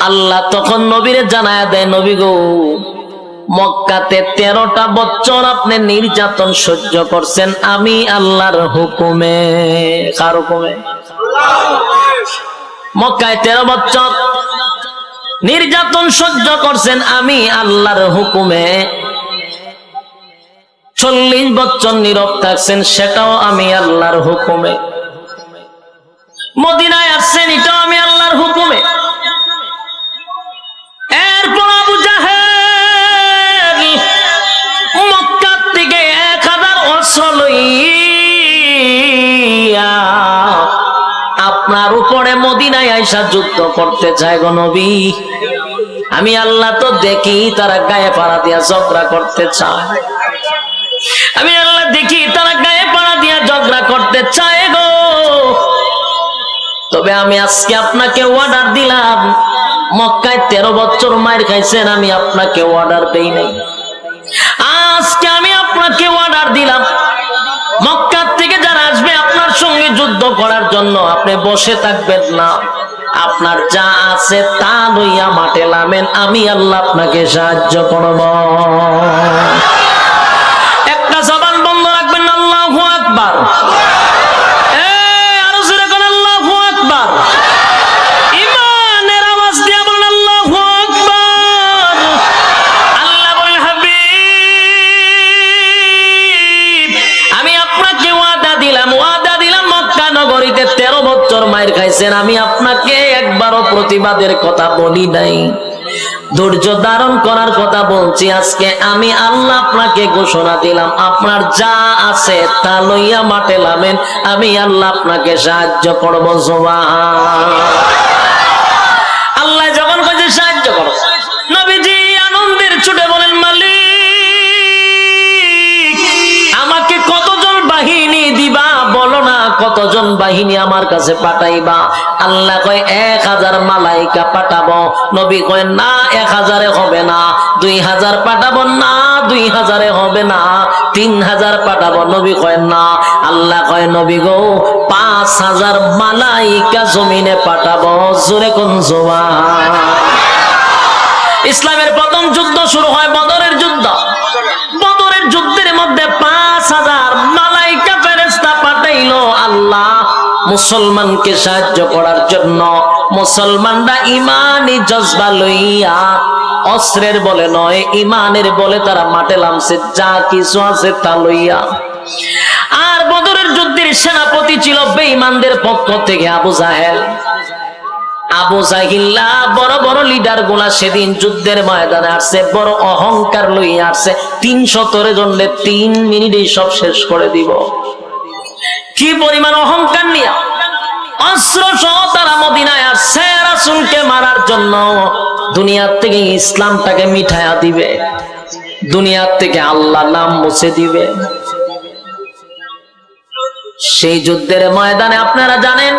আল্লাহ তখন নবীরে জানায়া দেয়, নবী গো, মক্কাতে 13টা বছর আপনি নির্যাতন সহ্য করছেন আমি আল্লাহর হুকুমে। কার হুকুমে? মক্কায় 13 বছর নির্যাতন সহ্য করছেন আমি আল্লাহর হুকুমে। 40 বছর নীরব থাকছেন, সেটাও আমি আল্লাহর হুকুমে। মদিনায় আসছেন, এটাও আমি আল্লাহর হুকুমে। এরপর আবু জাহেল মক্কা থেকে 1000 অস্ত্র লইয়া আপনার উপরে মদিনায় আইসা যুদ্ধ করতে চায় গো নবী। আমি আল্লাহ তো দেখি তারা গায়ে পাড়া দিয়া ঝগড়া করতে চায়, আমি আল্লাহ দেখি তারা গায়ে পাড়া দিয়া ঝগড়া করতে চায় গো। তবে আমি আজকে আপনাকে অর্ডার দিলাম, মক্কায় 13 বছর মার খাইছেন, আমি আপনাকে অর্ডার দেই নাই। আজকে আমি আপনাকে অর্ডার দিলাম, মক্কা থেকে যারা আসবে আপনার সঙ্গে যুদ্ধ করার জন্য আপনি বসে থাকবেন না, আপনার যা আছে তা লইয়া মাঠে নামেন, আমি আল্লাহ আপনাকে সাহায্য করব। একটা জবান বন্ধ রাখবেন, আল্লাহু আকবার। নগরীতে 13 বছর মায়ের খাইছেন, আমি আপনাকে একবারও প্রতিবাদের কথা বলি নাই, ধৈর্য ধারণ করার কথা বলছি। আজকে আমি আল্লাহ আপনাকে ঘোষণা দিলাম, আপনার যা আছে তা লইয়া মাঠে নামেন, আমি আল্লাহ আপনাকে সাহায্য করব। আল্লাহ যখন কইছে সাহায্য করো, নবীজি আনন্দের ছুটে বলেন, মালিক আমাকে কতজন বাহিনী দিবা বলো না, কতজন বাহিনী আমার কাছে পাঠাইবা? আল্লাহ কয় 1000 মালাইকা পাঠাবো। নবী কয় না, 1000 হবে না। 2000 পাঠাবো না, 2000 হবে না। 3000 পাঠাবো। নবী কয় না। আল্লাহ কয়, নবী গো 5000 মালাইকা জমিনে পাঠাবো। জোরে কোন সুবহান। ইসলামের প্রথম যুদ্ধ শুরু হয় বদরের যুদ্ধ। বদরের যুদ্ধের মধ্যে 5000 মালাইকা ফেরেশতা পাঠাইলো আল্লাহ মুসলমানকে সাহায্য করার জন্য। মুসলমানরা ইমানি জজবা লইয়া, অস্ত্রের বলে নয়, ইমানের বলে তারা মাঠে নামছে, যা কিছু আছে তা লইয়া। আর বদরের যুদ্ধের সেনাপতি ছিল বেঈমানদের পক্ষ থেকে আবু জাহেল। আবু জাহিল্লা বড় বড় লিডার গুলা সেদিন যুদ্ধের ময়দানে আসছে, বড় অহংকার লইয়া আসছে। 300 জনলে 3 মিনিটেই সব শেষ করে দিব। কি পরিমাণ অহংকার নিয়ে অস্ত্র সহ তারা মদিনায় আসছে রাসূলকে মারার জন্য। দুনিয়ার থেকে ইসলামটাকে মিঠায়া দিবে, দুনিয়ার থেকে আল্লাহর নাম মুছে দিবে। সেই যুদ্ধের ময়দানে আপনারা জানেন,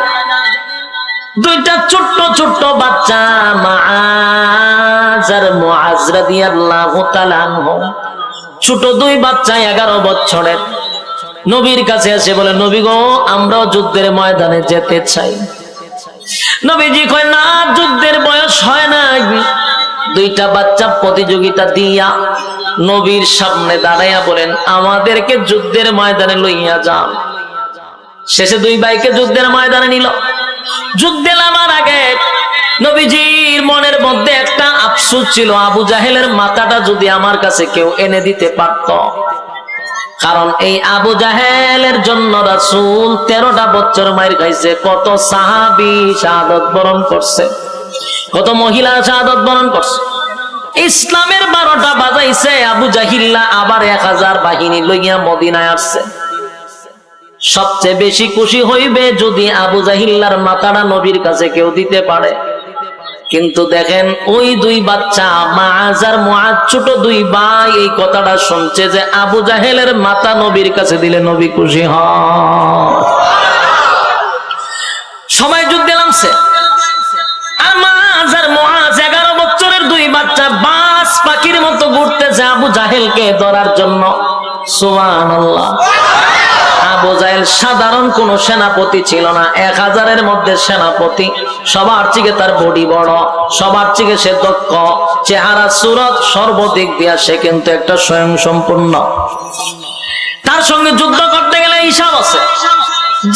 2টা ছোট্ট ছোট্ট বাচ্চা, মুআজ আর মুআজ রাদিয়াল্লাহু তাআলা আনহু, ছোট 2 বাচ্চা 11 বছরের, নবীর কাছে এসে বলে, নবী গো আমরাও যুদ্ধের ময়দানে যেতে চাই। নবীজি কয় না, যুদ্ধের বয়স হয় না। 2টা বাচ্চা প্রতিযোগিতা দিয়া নবীর সামনে দাঁড়াইয়া বলেন, আমাদেরকে যুদ্ধের ময়দানে লইয়া যান। শেষে 2 ভাইকে যুদ্ধের ময়দানে নিল। যুদ্ধে নামার আগে নবীজির মনের মধ্যে একটা আফসোস ছিল, আবু জাহেলের মাথাটা যদি আমার কাছে কেউ এনে দিতে পারত। কারণ এই আবু জাহেলের জন্য রাসূল 13টা বছর মার খাইছে, কত সাহাবী শাহাদাত বরণ করছে, কত মহিলা শাহাদাত বরণ করছে। ইসলামের 12টা বাজাইছে, আবু জাহিল্লা আবার 1000 বাহিনী লইয়া মদিনায় আসছে। সবচেয়ে বেশি খুশি হইবে যদি আবু জাহিল্লার মাথাটা নবীর কাছে কেউ দিতে পারে। কিন্তু দেখেন, ওই 2 বাচ্চা মুআজ আর মুআজ, ছোট 2 ভাই, এই কথাটা শুনছে যে আবু জাহেলের মাথা নবীর কাছে দিলে নবী খুশি হন। সবাই যুদ্ধে নামছে। আর মুআজ আর মুআজ 11 বছরের 2 বাচ্চা বাস পাখির মতো ঘুরতেছে আবু জাহেলকে ধরার জন্য। সুবহানাল্লাহ। আবু জাহেল সাধারণ কোন সেনাপতি ছিল না, 1000-এর মধ্যে সেনাপতি। সবার থেকে তার বডি বড়, সবার থেকে সে দক্ষ, চেহারা সুরত সর্বদিক দিয়া সে কিন্তু একটা স্বয়ং সম্পূর্ণ। তার সঙ্গে যুদ্ধ করতে গেলে হিসাব আছে,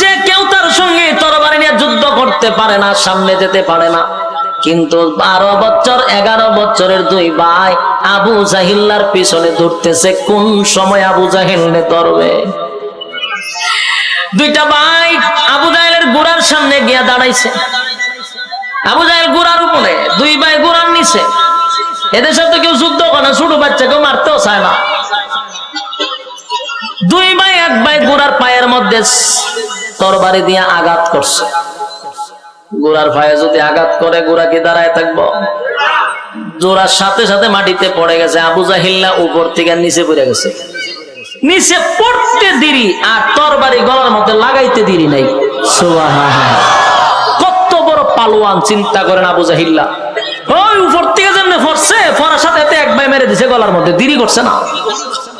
যে কেউ তার সঙ্গে তরবারি নিয়ে যুদ্ধ করতে পারে না, সামনে যেতে পারে না। কিন্তু 12 বছর 11 বছরের দুই ভাই আবু জাহিল্লার পিছনে দৌড়তেছে, কোন সময় আবু জাহিলকে ধরবে। দুইটা ভাই আবু জাহেলের গোড়ার সামনে গিয়া দাঁড়াইছে। আবু জাহেল গোড়ার উপরে, দুই ভাই গোড়ার নিচে। এদের সাথে কেউ যুদ্ধ করে না, ছোট বাচ্চাকেও মারতেও চায় না। দুই ভাই এক ভাই গোড়ার পায়ের মধ্যে তরবারি দিয়ে আঘাত করছে। গোড়ার পায়ে যদি আঘাত করে গোড়া কি দাঁড়ায় থাকবো? জোড়ার সাথে সাথে মাটিতে পড়ে গেছে। আবু জাহিল্লা উপর থেকে নিচে পড়ে গেছে। নিচে পড়তে দেরি আর তরবারি গলার মধ্যে লাগাইতে দেরি নাই। সুবহানাল্লাহ, কত বড় পালোয়ান চিন্তা করেন আবু জাহিল্লা। ওই উপর থেকে যেমনি পড়ছে, পড়ার সাথে এক ভাই মেরে দিছে গলার মধ্যে, দেরি করছে না।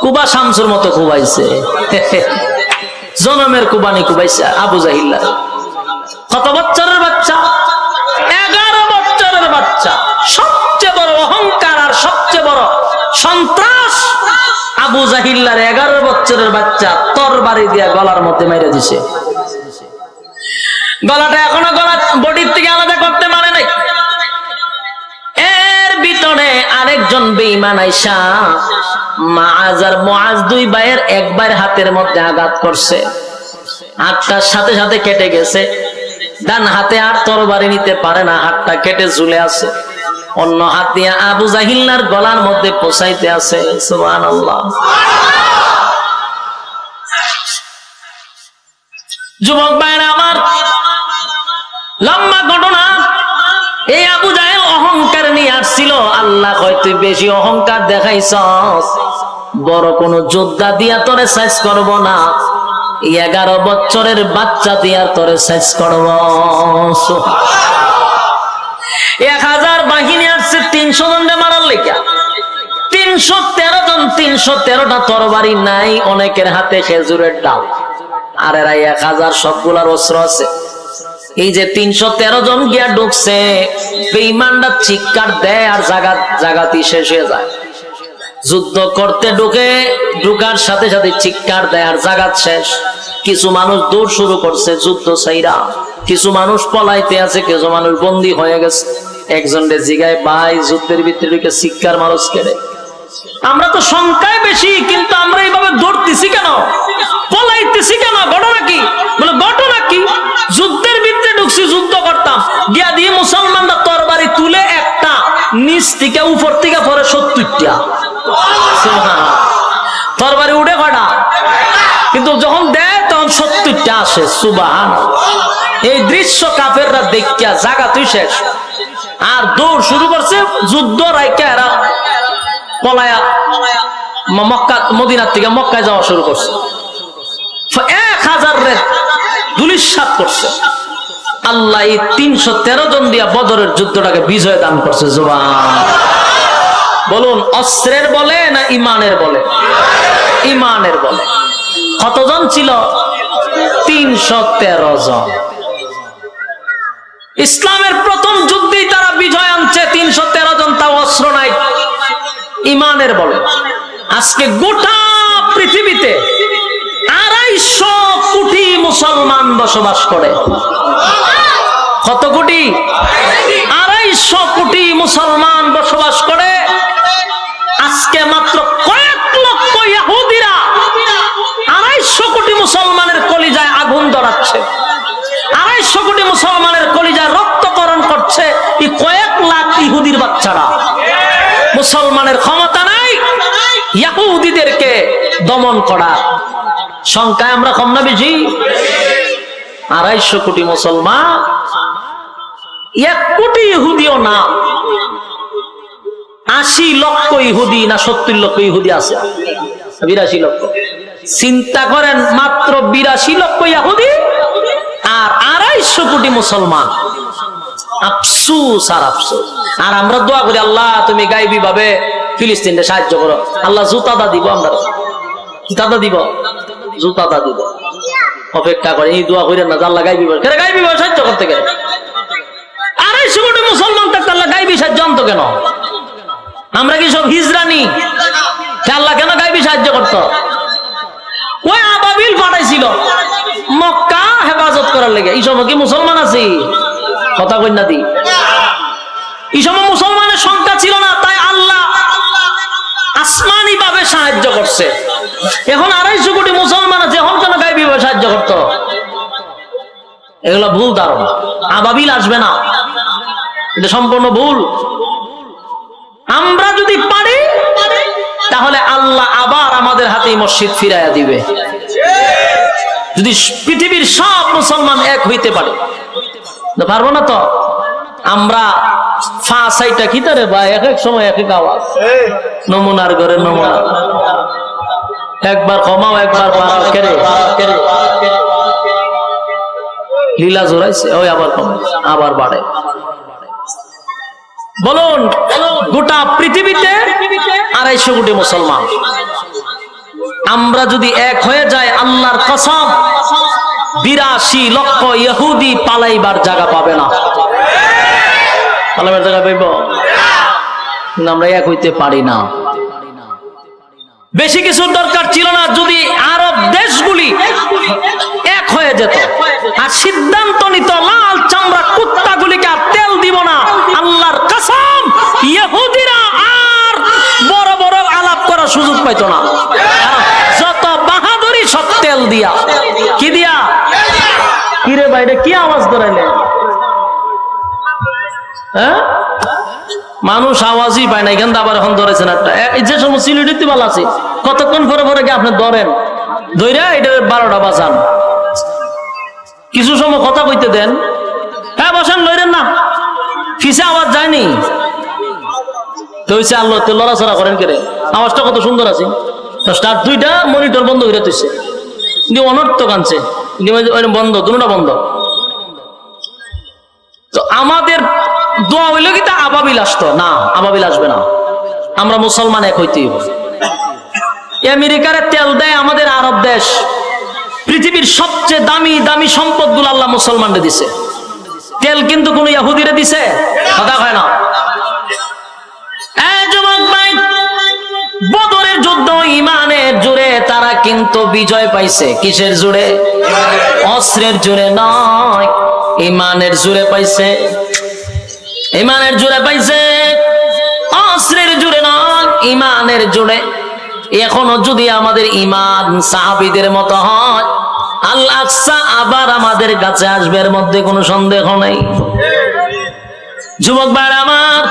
কুবা শামসুর মতো কুবাইছে, জনমের কুবানি কুবাইছে আবু জাহিল্লা। কত বছরের বাচ্চা? 11 বছরের বাচ্চা। সবচেয়ে বড় অহংকার আর সবচেয়ে বড় সন্ত্রাস আবু জাহিল্লার 11 বছরের বাচ্চা তরবারি দিয়া গলার মধ্যে মেরে দিছে। গলাটা এখনো গলা বডির থেকে আলাদা করতে পারে নাই। এর ভিতরে আরেকজন বেঈমান আইসা মাআজ আর মুআজ দুই ভাইয়ের একবার হাতের মধ্যে আঘাত করছে। হাতটার সাথে সাথে কেটে গেছে। ডান হাতে আর তরবারি নিতে পারে না, হাতটা কেটে ঝুলে আছে। অন্য হাত দিয়ে আবু জাহিল্লার গলার মধ্যে পৌঁছাইতে আছে। সুবহানাল্লাহ। যুবক ভাইরা আমার, লম্বা ঘটনা। এই আবু জাহেল অহংকার নিয়ে আসছিল। আল্লাহ কয় তুই বেশি অহংকার দেখাইছস, বড় কোন যোদ্ধা দিয়া তোরে সাইজ করব না, 11 বছরের বাচ্চা দিয়া তোরে সাইজ করব। 1000 বাহিনী আসছে 300 জনকে মারার লেখা। 313 জন, 313টা তরবারি নাই, অনেকের হাতে খেজুরের ডাল। আর এরা 1000 সবগুলার অস্ত্র আছে। এই যে 313 জন গিয়া ঢুকছে, বেঈমানরা চিৎকার দেয় আর জাগাতি শেষ হয়ে যায়। যুদ্ধ করতে ঢুকার সাথে সাথে চিৎকার দেয় আর জাগাত শেষ। কিছু মানুষ দৌড় শুরু করছে যুদ্ধ ছাইরা, কিছু মানুষ পলাইতে আছে, কিছু মানুষ বন্দী হয়ে গেছে। একজন রে জিগায়, ভাই যুদ্ধের ভিতরে চিৎকার মানুষ কেড়ে, আমরা তো সংখ্যায় বেশি, কিন্তু আমরা এইভাবে দৌড়তেছি কেন, পলাইতেছি কেন, ঘটনা কি? বলে ঘটনা কি, যুদ্ধের ভিতরে ঢুকছি, যুদ্ধ করতাম, গিয়া দিয়ে মুসলমানরা তরবারি তুলে একটা নিচ থেকে উপর থেকে পরে 70টা তরবারি উঠে কটা, কিন্তু যখন দেয় তখন 70টা আসে। সুবহানাল্লাহ। এই দৃশ্য কাফেররা দেখিয়া জাগা তুই শেষ আর দৌড় শুরু করছে। যুদ্ধ রাইকা এরা পলায়া মক্কা, মদিনার থেকে মক্কায় যাওয়া শুরু করছে। 1000 ধুলিস্যাৎ করছে। আল্লাহ এই 313 জন দিয়া বদরের যুদ্ধটাকে বিজয় দান করছে। সুবহানাল্লাহ। বলুন অস্ত্রের বলে না ইমানের বলে? ইমানের বলে। কতজন ছিল? 313 জন। ইসলামের প্রথম যুদ্ধেই তারা বিজয় আনছে। 313 জন, তাও অস্ত্র নাই, ইমানের বলে। আজকে গোটা পৃথিবীতে 250 কোটি মুসলমান বসবাস করে। কত কোটি? 250 কোটি মুসলমান বসবাস করে। আজকে মাত্র কয়েক লক্ষ ইহুদিরা 250 কোটি মুসলমানের কলিজায় আগুন ধরাচ্ছে। 250 কোটি মুসলমানের কলিজায় রক্তকরণ করছে এই কয়েক লাখ ইহুদির বাচ্চারা। মুসলমানের ক্ষমতা নাই ইহুদিদেরকে দমন করা। সংখ্যায় আমরা কম না বেশি? 250 কোটি মুসলমান, 1 কোটি ইহুদিও না। 80 লক্ষ ইহুদি না 70 লক্ষ ইহুদি আছে? 82 লক্ষ। চিন্তা করেন, মাত্র 82 লক্ষ ইহুদি আর 250 কোটি মুসলমান। আফসোস আর আফসোস। আর আমরা দোয়া করি, আল্লাহ তুমি গায়বী ভাবে ফিলিস্তিনকে সাহায্য করো। আল্লাহ জুতাদা দিব, আমরা জুতাদা দিব, জুতাদা দিব। অপেক্ষা করে, এই দোয়া করেন না আল্লাহ গাইবি কেন, গাইবি সাহায্য করতে গেলে 250 কোটি মুসলমান থাকতে আল্লাহ গাইবি সাহায্য আনতো কেন? আমরা কি সব হিজরানি? আল্লাহ কেন গাইবি সাহায্য করতো? ওই আবাবিল পাঠাইছিল মক্কা হেফাজত করার লেগে। এই সময় কি মুসলমান আছে? কথা কই না দি, এই সময় মুসলমানের সংখ্যা ছিল না, তাই আল্লাহ আসমানি ভাবে সাহায্য করছে। এখন 250 কোটি মুসলমান আছে, এখন কেন গাইবি ভাবে সাহায্য করতো? এগুলো ভুল ধারণা। আবাবিল আসবে না, এটা সম্পূর্ণ ভুল। আমরা যদি পারি তাহলে আল্লাহ আবার আমাদের হাতে মসজিদ ফিরাইয়া দিবে। যদি পৃথিবীর সব মুসলমান এক হইতে পারে, পারবো না তো আমরা ফাঁসাইটা কি তারে ভাই, এক এক সময় এক এক আওয়াজ, নমুনার ঘরে নমুনা, একবার কমাও একবার বাড়াও, কেরে লীলা জোড়াইছে, ওই আবার কমে আবার বাড়ে। বলুন গোটা পৃথিবীতে 250 কোটি মুসলমান, আমরা যদি এক হয়ে যাই আল্লাহর কসম 82 লক্ষ ইহুদি পালাইবার জায়গা পাবে না। পালাইবার জায়গা পাইব? আমরা এক হইতে পারি না। বেশি কিছুর দরকার ছিল না, যদি আরব দেশগুলি এক হয়ে যেত আর সিদ্ধান্ত নিত লাল চামড়া কুত্তাগুলিকে আর তেল দিব না, আল্লাহর কসম ইহুদিরা আর বড় বড় আলাপ করার সুযোগ পাইত না। যত বাহাদুরি সব তেল দিয়া, কি দিয়া? কিরে ভাই কি আওয়াজ ধরাইলে? হ্যাঁ, মানুষ আওয়াজই পায় না, এখান থেকে আবার এখন ধরেছেন একটা, যে সময় সিলিটি ভালো আছে, কতক্ষণ পরে পরে কি আপনি ধরেন, ধৈরা এটা 12টা বাজান, কিছু সময় কথা কইতে দেন। হ্যাঁ বসেন, লইরেন না, ফিসে আওয়াজ যায়নি তো হইছে। আল্লাহ তো লড়াচড়া করেন কেড়ে, আওয়াজটা কত সুন্দর আছে, স্টার্ট 2টা মনিটর বন্ধ হইয়া তুইছে, অনর্থক আনছে বন্ধ, দুটোটা বন্ধ। তো আমাদের দোয়া হইল কি তা আবাবিল আসতো না, আবাবিল আসবে না, আমরা মুসলমান এক হইতেই হবে। আমেরিকার তেল দেয় আমাদের আরব দেশ, পৃথিবীর সবচেয়ে দামি দামি সম্পদ গুলো আল্লাহ মুসলমানদের দিছে, তেল কিন্তু কোন ইহুদিরে দিছে? কথা হয় না। যুবক ভাই, বদরের যুদ্ধ ইমানের জোরে তারা কিন্তু বিজয় পাইছে। কিসের জোরে? অস্ত্রের জোরে নয়, ইমানের জোরে পাইছে। ইমানের জোরে পাইছে, অস্ত্রের জোরে নয়, ইমানের জোরে। এখনো যদি আমাদের ইমান সাহাবীদের মতো হয়, আল্লাহ আকসা আবার আমাদের কাছে আসবে, এর মধ্যে কোনো সন্দেহ নেই। যুবক ভাই আমার,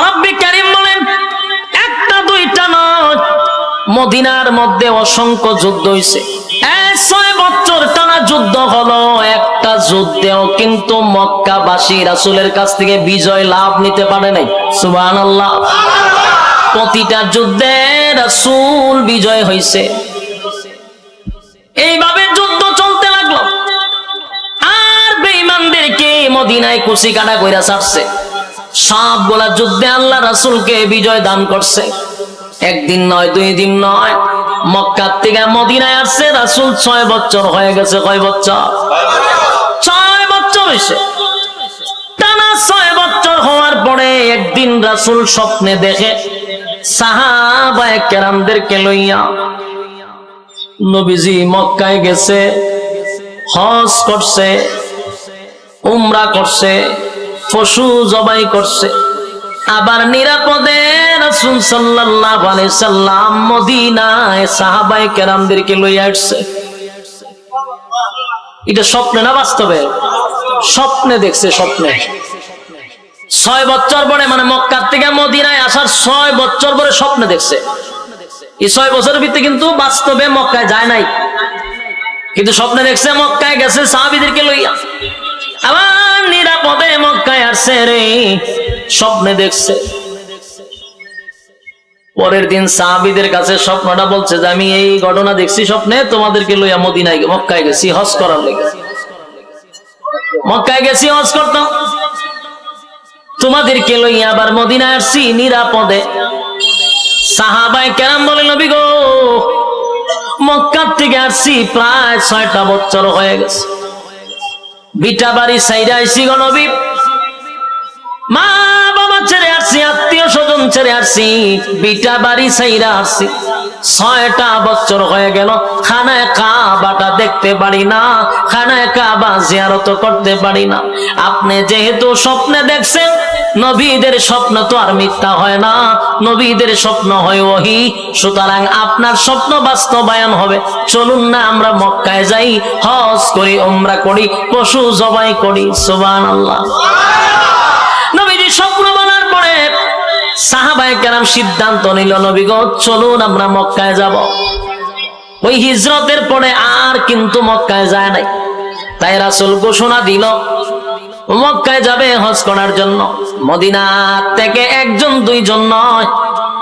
রব্বি কারীম বলেন একটা দুইটা নয়, মদিনার মধ্যে অসংখ্য যুদ্ধ হইছে। 6 বছর টানা যুদ্ধ হলো, একটা যুদ্ধেও কিন্তু মক্কাবাসী রাসূলের কাছ থেকে বিজয় লাভ নিতে পারে নাই। সুবহানাল্লাহ। প্রতিটা যুদ্ধে রাসূল বিজয় হইছে। এইভাবে যুদ্ধ চলতে লাগলো, আর বেঈমানদেরকে মদিনায় কুচি কাটা কইরা ছাড়ছে। সবগুলা যুদ্ধে আল্লাহ রাসূলকে বিজয় দান করছে। একদিন নয়, 2 দিন নয়, মক্কা থেকে মদিনায় আসছে রাসূল 6 বছর হয়ে গেছে। কয় বছর? 6 বছর হইছে। টানা 6 বছর হওয়ার পরে একদিন রাসূল স্বপ্নে দেখে সাহাবায়ে কেরামদেরকে লইয়া নবীজি মক্কায় গেছে, হজ করছে, উমরা করছে, পশু জবাই করছে, আবার নিরাপদে রাসূল সাল্লাল্লাহু আলাইহি সাল্লাম মদিনায় সাহাবায়ে কেরামদেরকে লইয়া আসছে। এটা স্বপ্নে না বাস্তবে? স্বপ্নে দেখছে, স্বপ্নে। 6 বছর পরে, মানে মক্কা থেকে মদিনায় আসার 6 বছর পরে স্বপ্নে দেখছে। এই 6 বছরের ভিতরে কিন্তু বাস্তবে মক্কায় যায় নাই, কিন্তু স্বপ্নে দেখছে মক্কায় গেছে সাহাবীদেরকে লইয়া, আবার নিরাপদে মক্কায় আসছে রে, স্বপ্নে দেখছে। পরের দিন সাহাবীদের কাছে স্বপ্নটা বলছে যে আমি এই ঘটনা দেখছি স্বপ্নে, তোমাদেরকে লইয়া মদিনায় মক্কায় গেছি হজ করার লেগে, মক্কায় গেছি হজ করতাম, তোমাদেরকে লইয়া আবার মদিনায় আসছি নিরাপদে। সাহাবায়ে কেরাম বলে নবী গো, মক্কা থেকে আসছি প্রায় 6টা বছর হয়ে গেছে। বিটা বাড়ি সাইডে আইসি গো নবী, মা বাবা ছেড়ে আসছি, আত্মীয় স্বজন ছেড়ে আসছি, বিটা বাড়ি সাইডা আসছি। 6টা বছর হয়ে গেল, খানায় কাবাটা দেখতে পারি না, খানায় কাবা জিয়ারত করতে পারি না। আপনি যেহেতু স্বপ্নে দেখছেন, নবীদের স্বপ্ন তো আর মিথ্যা হয় না, নবীদের স্বপ্ন হয় ওহী, সুতরাং আপনার স্বপ্ন বাস্তবায়ন হবে। চলুন না আমরা মক্কায় যাই, হজ করি, উমরা করি, পশু জবাই করি। সুবহানাল্লাহ। নবীজি স্বপ্ন বলার পরে সাহাবায়ে কেরাম সিদ্ধান্ত নিল, নবী গো চলুন আমরা মক্কায় যাব। ওই হিজরতের পরে আর কিন্তু মক্কায় যায় নাই। তাই রাসূল ঘোষণা দিল মক্কায় যাবে হজ করার জন্য। মদিনা থেকে একজন দুইজন নয়,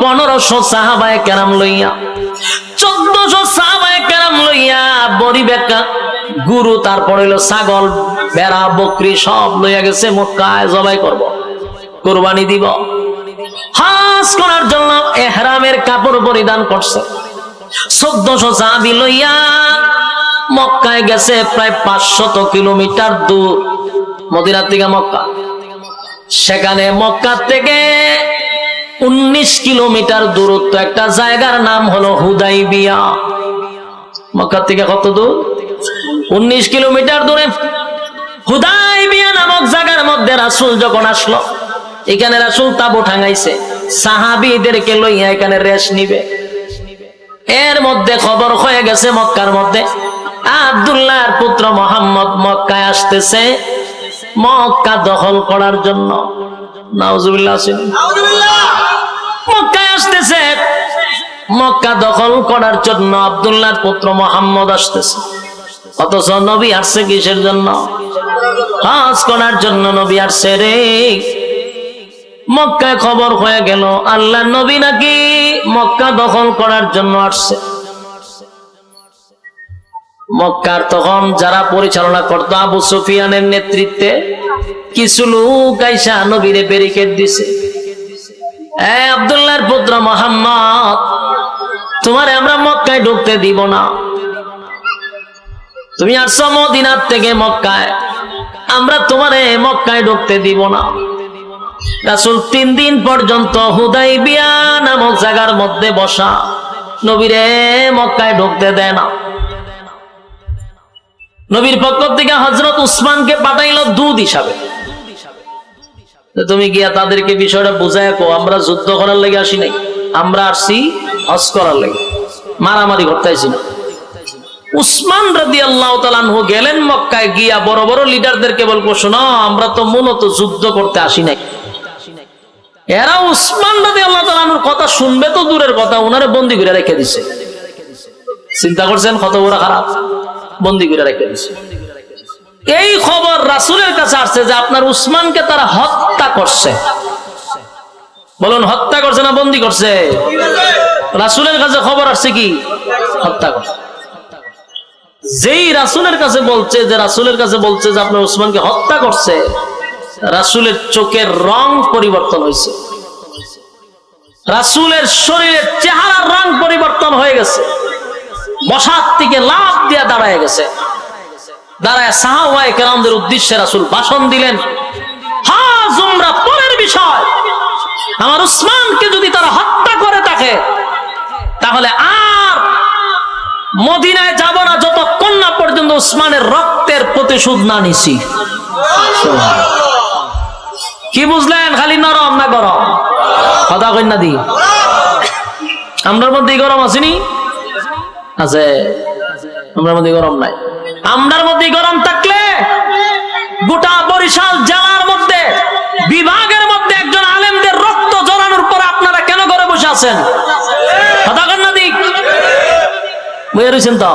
1500 সাহাবায়ে কেরাম লইয়া, 1400 সাহাবায়ে কেরাম লইয়া, বড়ি বেকা গুরু, তারপর হইলো ছাগল, ভেড়া, বকরি সব লইয়া গেছে মক্কায় জবাই করব, কুরবানি দিব। হজ করার জন্য ইহরামের কাপড় পরিধান করছে। 1400 সাহাবী লইয়া মক্কায় গেছে, প্রায় 500 কিলোমিটার দূর মদিনা থেকে মক্কা। সেখানে মক্কা থেকে 19 কিলোমিটার দূরত্ব একটা জায়গার নাম হলো হুদাইবিয়া। মক্কা থেকে কত দূর? 19 কিলোমিটার দূরে হুদাইবিয়া নামক জায়গার মধ্যে রাসূল যখন আসলো, এখানে রাসূল তাবু টাঙাইছে, সাহাবীদেরকে লইয়া এখানে রেস্ট নিবে। এর মধ্যে খবর হয়ে গেছে মক্কার মধ্যে আব্দুল্লাহর পুত্র মুহাম্মদ মক্কায় আসতেছে মক্কা দখল করার জন্য। নাউজুবিল্লাহ। মক্কায় আসতেছে মক্কা দখল করার জন্য, আব্দুল্লাহর পুত্র মুহাম্মদ আসতেছে। অথচ নবী আসছে কিসের জন্য? হজ করার জন্য নবী আসছে রে। মক্কায় খবর হয়ে গেল আল্লাহর নবী নাকি মক্কা দখল করার জন্য আসছে। মক্কার তখন যারা পরিচালনা করতো আবু সুফিয়ানের নেতৃত্বে কিছু লোক আইসা নবীরে ব্যারিকেড দিছে, আব্দুল্লাহর পুত্র মুহাম্মদ তোমারে আমরা মক্কায় ঢুকতে দিব না, তুমি আসছো মদিনার থেকে মক্কায়, আমরা তোমারে মক্কায় ঢুকতে দিব না। রাসূল 3 দিন পর্যন্ত হুদাইবিয়া নামক জায়গার মধ্যে বসা, নবীরে মক্কায় ঢুকতে দেয় না। নবীর পক্ষ থেকে হযরত উসমানকে পাঠাইলো দূত হিসাবে, তুমি গিয়া তাদেরকে বিষয়টা বুঝায় কো, আমরা যুদ্ধ করার লাগি আসি নাই, আমরা আসছি হজ করার লাগি, মারামারি করতে আইছি না। উসমান রাদিয়াল্লাহু তাআলা আনহু গেলেন মক্কায়, গিয়া বড় বড় লিডারদেরকে বলবো, শোনো আমরা তো মূলত যুদ্ধ করতে আসি নাই। এরা উসমান রাদিয়াল্লাহু তাআলা আনহুর কথা শুনবে তো দূরের কথা, উনারে বন্দী করে রেখে দিছে। চিন্তা করছেন কত বড় খারাপ, বন্দী করে রেখে দিছে। এই খবর রাসূলের কাছে আসছে যে আপনার উসমানকে তারা হত্যা করছে। বলুন হত্যা করছে না বন্দী করছে? রাসূলের কাছে খবর আসছে কি হত্যা করছে। যেই রাসূলের কাছে বলছে যে আপনার উসমানকে হত্যা করছে, রাসূলের চোখের রং পরিবর্তন হয়েছে, রাসূলের শরীরের চেহারার রং পরিবর্তন হয়ে গেছে, বসার থেকে লাফ দিয়ে দাঁড়ায় গেছে। দাঁড়ায় সাহাবায়ে কেরামদের উদ্দেশ্যে রাসূল ভাষণ দিলেন, হজ উমরা পরের বিষয়, আমার উসমানকে যদি তারা হত্যা করে থাকে তাহলে আর মদিনায় যাব না যতক্ষণ না পর্যন্ত উসমানের রক্তের প্রতিশোধ না নিছি। কি বুঝলেন? খালি নরম না গরম? কথা কই না দি, আমরার মধ্যে গরম আসেনি? আছে, আমরার মধ্যে গরম নাই। আমরার মধ্যে গরম থাকলে গোটা বরিশাল জেলার মধ্যে বিভাগের মধ্যে একজন আলেমদের রক্ত ঝরানোর পর আপনারা কেন ঘরে বসে আছেন? কথা কই না দি? বুঝে রয়েছেন তো?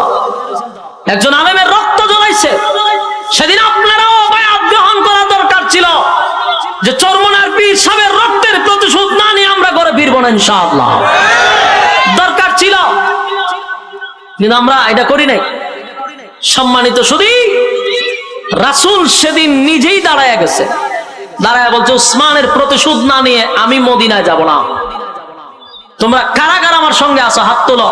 একজন আলেমের রক্ত ঝরাইছে, সেদিন আপনারাও বায়াত গ্রহণ করা দরকার ছিল যে চরমনার পীর সাহেবের রক্তের প্রতিশোধ না নিয়ে আমরা ঘরে ফিরবো না ইনশাআল্লাহ। দরকার ছিল, কিন্তু আমরা এটা করি নাই। সম্মানিত শুধু রাসূল সেদিন নিজেই দাঁড়ায় গেছে, দাঁড়ায় বলছে উসমানের প্রতিশোধ না নিয়ে আমি মদিনায় যাব না। তোমরা কারা কারা আমার সঙ্গে আছো হাত তোলো।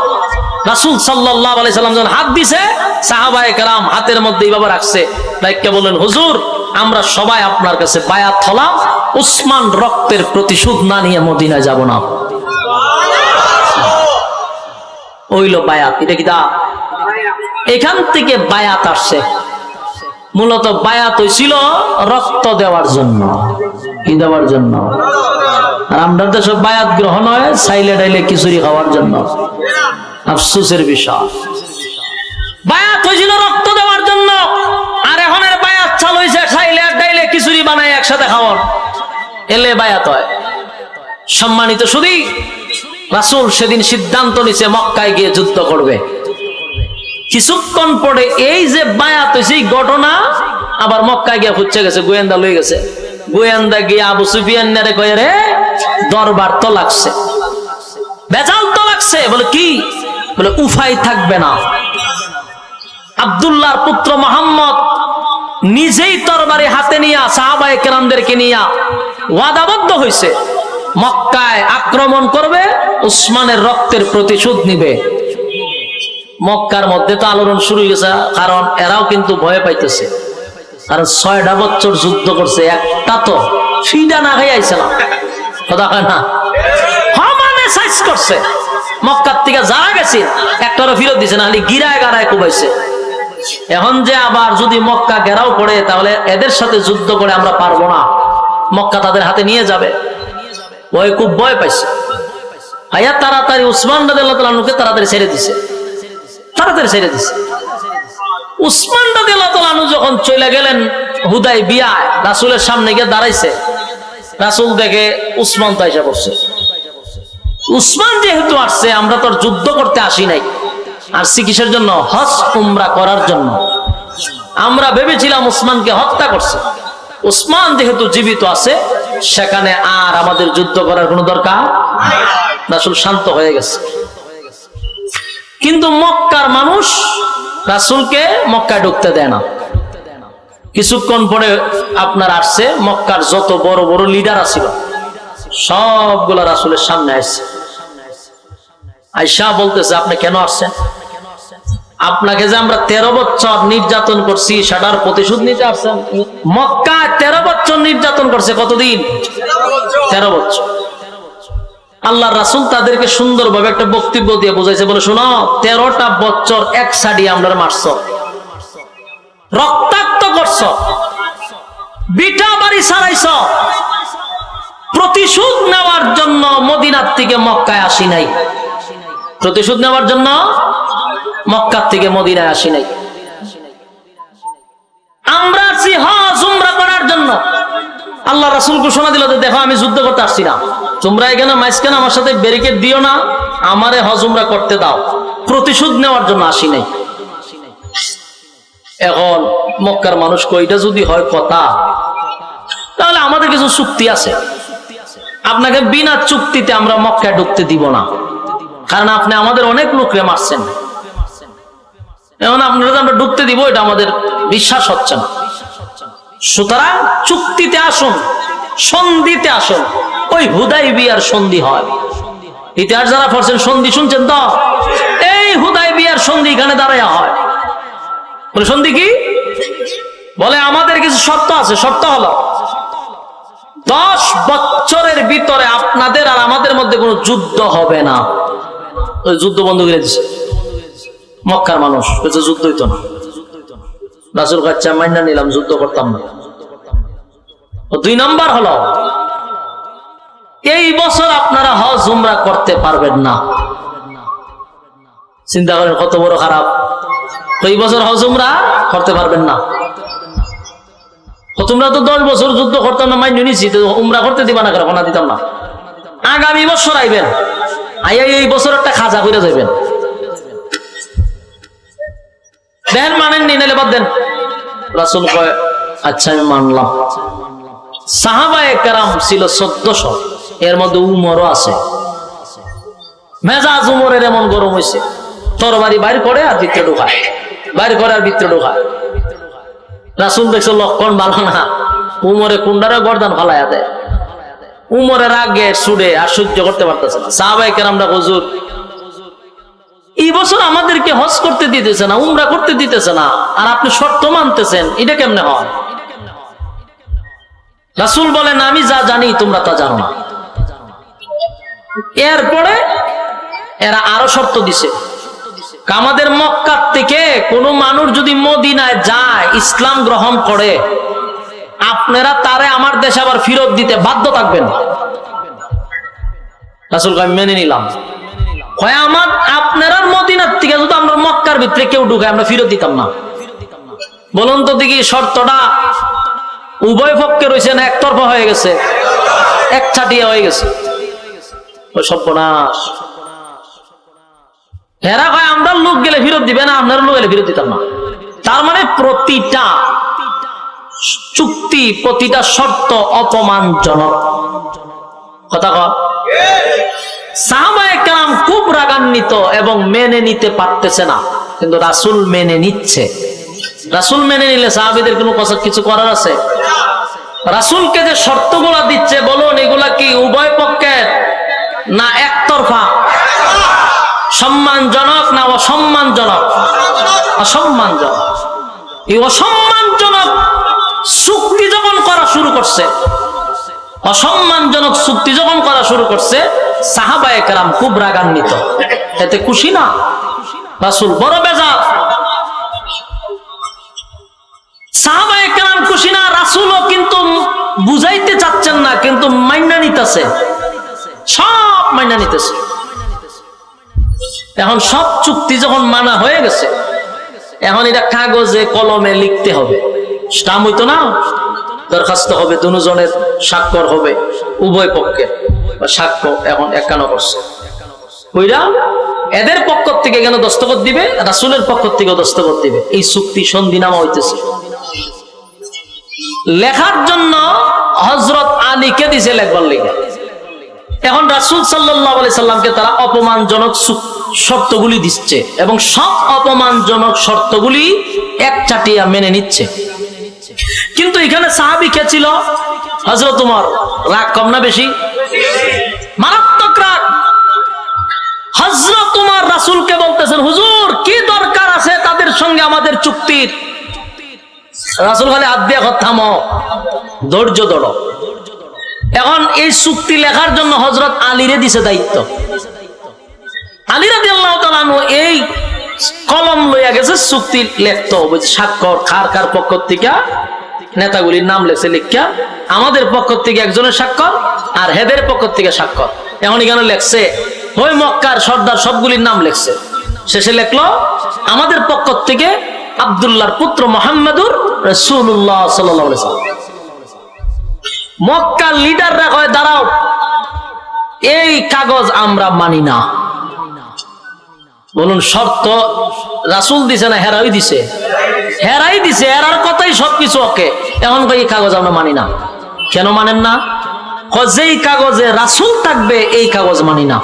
রাসূল সাল্লাল্লাহু আলাইহি সাল্লাম যখন হাত দিছে, সাহাবায়ে কেরাম হাতের মধ্যে এইভাবে রাখছে, রাইখা বললেন, হুজুর আমরা সবাই আপনার কাছে বায়াত হলাম, উসমান রক্তের প্রতিশোধ না নিয়ে মদিনায় যাব না। ওইলো বায়াত। এটা কি তা? এখান থেকে বায়াত আসছে। মূলত বায়াত হইছিল রক্ত দেওয়ার জন্য। কি দেওয়ার জন্য? আর আমরা তো সব বায়াত গ্রহণ হয় সাইলে ডাইলে খিচুড়ি খাওয়ার জন্য। আফসোসের বিষয়, বায়াত হয়েছিল রক্ত দেওয়ার জন্য, আর এখনের বায়াত চালু হয়েছে সাইলে আর ডাইলে খিচুড়ি বানায় একসাথে খাওয়ার, এলে বায়াত হয়। সম্মানিত শুধু রাসূল সেদিন সিদ্ধান্ত নিছে মক্কায় গিয়ে যুদ্ধ করবে। কিছুক্ষণ পরে এই যে বায়াত হয়েছে এই ঘটনা আবার মক্কায় গিয়ে ফুচ্ছে গেছে, গোয়েন্দা লয়ে গেছে। গোয়েন্দা গিয়ে আবু সুফিয়ান রে কয়ে, রে দরবার তো লাগছে, বেজাল তো লাগছে। বলে কি? বলে উফাই থাকবে না। আব্দুল্লাহর পুত্র মুহাম্মদ নিজেই তরবারি হাতে নিয়া সাহাবায়ে কেরামদেরকে নিয়া ওয়াদাবদ্ধ হয়েছে, মক্কায় আক্রমণ করবে, উসমানের রক্তের প্রতিশোধ নিবে। মক্কার মধ্যে তো আলোড়ন শুরু হয়ে গেছে, কারণ এরাও কিন্তু ভয় পাইতেছে। কারণ 6টা বছর যুদ্ধ করছে, একটা তো ফিডা না খাই আইছে না, কথা হয় না, সমানে সাইজ করছে। মক্কার থেকে যারা গেছে একটারও ফিরত দিছে না, খালি গিরায় গারায় কুবাইছে। এখন যে আবার যদি মক্কা ঘেরাও করে, তাহলে এদের সাথে যুদ্ধ করে আমরা পারবো না, মক্কা তাদের হাতে নিয়ে যাবে। ওই খুব ভয় পাইছে। আয়া তাড়াতাড়ি উসমান রাদিয়াল্লাহু তাআলা আনহুকে তাড়াতাড়ি ছেড়ে দিছে, তাড়াতাড়ি ছেড়ে দিছে। উসমান রাদিয়াল্লাহু তাআলা আনহু যখন চলে গেলেন হুদায়বিয়ায়, রাসূলের সামনে গিয়ে দাঁড়াইছে, রাসূল দেখে উসমান তো আইসা পড়ছে। উসমান যেহেতু আসছে, আমরা তো যুদ্ধ করতে আসি নাই, আসছি কিসের জন্য? হজ উমরা করার জন্য। আমরা ভেবেছিলাম উসমানকে হত্যা করছে। উসমান যেহেতু জীবিত আছে, সেখানে আর আমাদের যুদ্ধ করার কোনো দরকার। রাসূল শান্ত হয়ে গেছে। কিন্তু মক্কার মানুষ রাসূলকে মক্কায় ঢুকতে দেয় না। কিছুক্ষণ পরে আপনার আসছে, মক্কার যত বড় বড় লিডার ছিল সবগুলা রাসূলের সামনে আসছে। আয়েশা বলতেছে, আপনি কেন আসছেন? আপনাকে যে আমরা 13 বছর নির্যাতন করছি, সেটার প্রতিশোধ নিতে আসছেন? মক্কায় 13 বছর নির্যাতন করছে। কতদিন? 13 বছর। আল্লাহর রাসূল তাদেরকে সুন্দরভাবে একটা বক্তব্য দিয়ে বুঝাইছে, বলে শোনো, 13টা বছর এক সাইডে আমরা মারছ, রক্তাক্ত করছ, বিটা বাড়ি ছাড়াইছ। প্রতিশোধ নেওয়ার জন্য মদিনার থেকে মক্কায় আসি নাই, প্রতিশোধ নেওয়ার জন্য মক্কার থেকে মদিনায় আসি নাই। আমরা আসছি হজ উমরা করার জন্য। আল্লাহ রাসূল ঘোষণা দিল, দেখো আমি যুদ্ধ করতে আসছি না, তোমরা এখানে মাঝখানে আমার সাথে ব্যারিকেড দিও না, আমারে হজ উমরা করতে দাও, প্রতিশোধ নেওয়ার জন্য আসি নাই। এখন মক্কার মানুষ কইটা যদি হয় কথা, তাহলে আমাদের কিছু চুক্তি আছে, আপনাকে বিনা চুক্তিতে আমরা মক্কায় ঢুকতে দিব না, কারণ আপনি আমাদের অনেক লোকরে মারছেন। এখন আপনারা আমরা ঢুকতে দিব, এটা আমাদের বিশ্বাস হচ্ছে না। সুতরাং চুক্তিতে আসুন, সন্ধিতে আসুন। ওই হুদায়বিয়ার সন্ধি হয়। ইতিহাস যারা পড়ছেন সন্ধি শুনছেন তো? এই হুদায়বিয়ার সন্ধি এখানে দাঁড়ায় হয়। বলে সন্ধি কি? বলে আমাদের কিছু শর্ত আছে। শর্ত হলো 10 বছরের ভিতরে আপনাদের আর আমাদের মধ্যে কোনো যুদ্ধ হবে না। ওই যুদ্ধ বন্ধ করে দিচ্ছে মক্কার মানুষ, যুদ্ধ হইতো না। রাসূল কাচ্চা মাইনা নিলাম, যুদ্ধ করতাম না। 2 নম্বর হলো, এই বছর আপনারা হজ উমরা করতে পারবেন না। চিন্তা করেন কত বড় খারাপ। এই বছর হজ উমরা করতে পারবেন না। তোমরা তো 10 বছর যুদ্ধ করতাম না, মাইনে নিছি, উমরা করতে দিবা না, কেন দিতাম না। আগামী বছর আইবেন, আইয়া এই বছর একটা খাজা করে যাইবেন। দেন মানেন নি, নাইলে বাদ দেন। রাসূল কয়, আচ্ছা আমি মানলাম। সাহাবায়ে কেরাম ছিল 1400, এর মধ্যে উমরও আছে। মেজাজ উমরের এমন গরম হয়েছে, তরবারি বাইর করে আর ভিতরে ঢোকায়, বাইর করে আর ভিতরে ঢোকায়। রাসূল দেখছে লক্ষণ ভালো না, উমরে কুন্ডারে গর্দান ফালাইয়া দেয়। উমরের আগে সুরে আর সহ্য করতে পারতেছে না। সাহাবায়ে কেরামরা, হুজুর এই বছর আমাদেরকে হজ করতে দিতেছে না, উমরা করতে দিতেছে না, আর আপনি শর্ত মানতেছেন, এটা কেমনে হয়? রাসূল বলেন আমি যা জানি তোমরা তা জানো না। এরপরে এরা আরো শর্ত দিছে, আমাদের মক্কা থেকে কোন মানুষ যদি মদিনায় যায় ইসলাম গ্রহণ করে, আপনারা তারে আমার দেশে আবার ফেরত দিতে বাধ্য থাকবেন। রাসূল কয় মেনে নিলাম। হয় আমার আপনারা মদিনার থেকে যদি আমরা মক্কার ভিতরে কেউ ঢুকে আমরা ফেরত দিতাম না। বলুন তো দেখি শর্তটা উভয় পক্ষে রয়েছে না একতরফা হয়ে গেছে, এক ছাটিয়া হয়ে গেছে? ওই সর্বনাশ। এরা কয় আমরা লোক গেলে ফেরত দিবে না, আপনারা লোক গেলে ফেরত দিতাম না। তার মানে প্রতিটা চুক্তি, প্রতিটা শর্ত অপমানজনক। কথা কয় সাহাবায়ে কেরাম খুব রাগান্বিত এবং মেনে নিতে পারতেছে না, কিন্তু রাসূল মেনে নিচ্ছে। রাসূল মেনে নিলে সাহাবীদের কোনো কিছু করার আছে? রাসূলকে যে শর্তগুলা দিচ্ছে বলুন এগুলা কি উভয় পক্ষের না একতরফা? সম্মানজনক না অসম্মানজনক? অসম্মানজনক। এই অসম্মানজনক চুক্তি যখন করা শুরু করছে, অসম্মানজনক চুক্তি যখন করা শুরু করছে, সাহাবায়ে কেরাম খুব রাগান্বিত। এতে খুশি না, রাসূল বড় বেজার। সাহাবায়ে কেরাম খুশি না, রাসূলও কিন্তু বুঝাইতে চাচ্ছেন না, কিন্তু মাইনা নিতেছে, সব মাইনা নিতেছে। এখন সব চুক্তি যখন মানা হয়ে গেছে, এখন এটা কাগজে কলমে লিখতে হবে, স্টাম্প হইতো না, দরখাস্ত হবে, দুজনের স্বাক্ষর হবে, উভয় পক্ষের সাক্ষ্য এখন 51%। ওইরা এদের পক্ষ থেকে কেন দস্তখত দিবে, রাসূলের পক্ষ থেকে দস্তখত দিবে। এই চুক্তি সন্ধিনামা হইতেছে। লেখার জন্য হযরত আলীকে দিছে লেখবার লাগা। এখন রাসূল সাল্লাল্লাহু আলাইহি সাল্লামকে তারা অপমানজনক শর্তগুলি দিচ্ছে এবং সব অপমানজনক শর্তগুলি একচাটিয়া মেনে নিচ্ছে। কিন্তু এখানে সাহাবী কে ছিল? হযরত ওমর। রাগ কম না বেশি? মারাত্মক রাগ। হযরত ওমর রাসূলকে বলতেছেন হুজুর কি দরকার আছে তাদের সঙ্গে আমাদের চুক্তির? রাসূল খালি হাত দিয়ে থামো, ধৈর্য ধরো। এখন এই চুক্তি লেখার জন্য হযরত আলীরে দিছে দায়িত্ব। আলী রাদিয়াল্লাহু তাআলা আনহু এই কলম লইয়া গেছে, চুক্তি লিখতে হবে, স্বাক্ষর কার কার পক্ষ থেকে নেতাগুলির নাম লেখছে, লিখা আমাদের পক্ষ থেকে একজনের স্বাক্ষর আর হেদের পক্ষ থেকে স্বাক্ষর। এখন এখানে লেখছে ওই মক্কার সর্দার সবগুলির নাম লেখছে, শেষে লেখলো আমাদের পক্ষ থেকে আব্দুল্লাহর পুত্র মুহাম্মদুর রাসূলুল্লাহ সাল্লাল্লাহু আলাইহি ওয়াসাল্লাম। মক্কার লিডাররা কয় দাঁড়াও, এই কাগজ আমরা মানি না। বলুন শর্ত রাসূল দিছে না হেরাই দিছে? হেরাই দিছে, হেরার কথাই সবকিছু ওকে। এখন কই এই কাগজ আমরা মানি না। কেন মানেন না? যেই কাগজে রাসূল থাকবে এই কাগজ মানি না।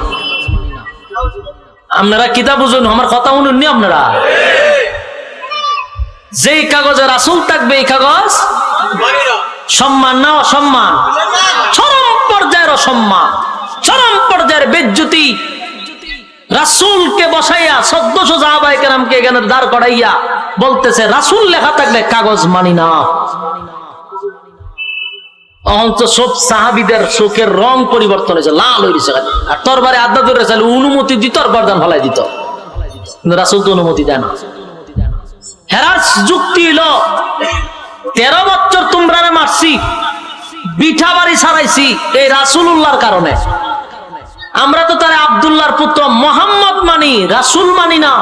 আপনারা কিতাব বুঝুন, আমার কথা শুনুননি আপনারা? যেই কাগজে রাসূল থাকবে এই কাগজ সম্মান না অসম্মান? চরম পর্যায়ের অসম্মান, চরম পর্যায়ের বেজ্জতি। রাসূলকে বসাইয়া 1400 সাহাবায়ে কেরামকে এখানে দাঁড় করাইয়া বলতেছে রাসূল লেখা থাকলে কাগজ মানি না। অহংচ সব সাহাবীদের চোখের রং পরিবর্তন হয়েছে, লাল হয়েছে, আর তরবারে আড্ডা ধরে চাইলে অনুমতি দিত আর বরদান ফলাই দিত, কিন্তু রাসূল তো অনুমতি দেয় না। হেরার যুক্তি হলো 13 বছর তোমরা মারছি, বিঠা বাড়ি ছাড়াইছি এই রাসূলুল্লাহর কারণে। আমরা তো তার আব্দুল্লাহর পুত্র মুহাম্মদ মানি, রাসূল মানি না।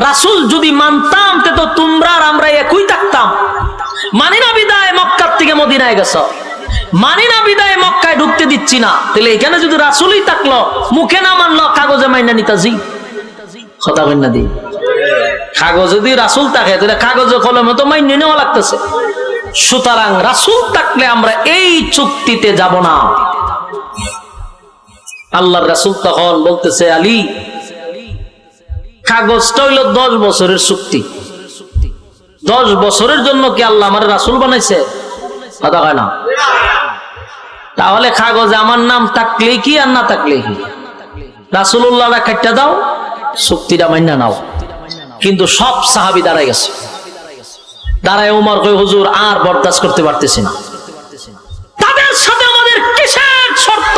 রাসূল যদি মানতাম তো তোমরা আর আমরা একই থাকতাম। মানি না বিদায় মক্কা থেকে মদিনায় গেছ, মানি না বিদায় মক্কায় ঢুকতে দিচ্ছি না। তাহলে এখানে যদি রাসূলই থাকলো, মুখে না মানলো, কাগজে মাইনা নিতাজি। কথা বলেন না দি, কাগজে যদি রাসূল থাকে তাহলে কাগজে কলমে তো মাইনে নেওয়া লাগতেছে। সুতরাং রাসূল থাকলে আমরা এই চুক্তিতে যাব না। আল্লাহর রাসূল তখন বলতেছে আলী, কাগজটা হইল 10 বছরের চুক্তি। 10 বছরের জন্য কি আল্লাহ আমার রাসূল বানাইছে? কথা হয় না? তাহলে কাগজে আমার নাম থাকলে কি আর না থাকলে কি? রাসূলুল্লাহরা কাটটা দাও, চুক্তিটা মাইনা নাও। কিন্তু সব সাহাবী দাঁড়ায় গেছে। দাঁড়ায় উমর কই, হুজুর আর বরদাস্ত করতে পারতেছি না, তাদের সাথে আমাদের কিসের শর্ত?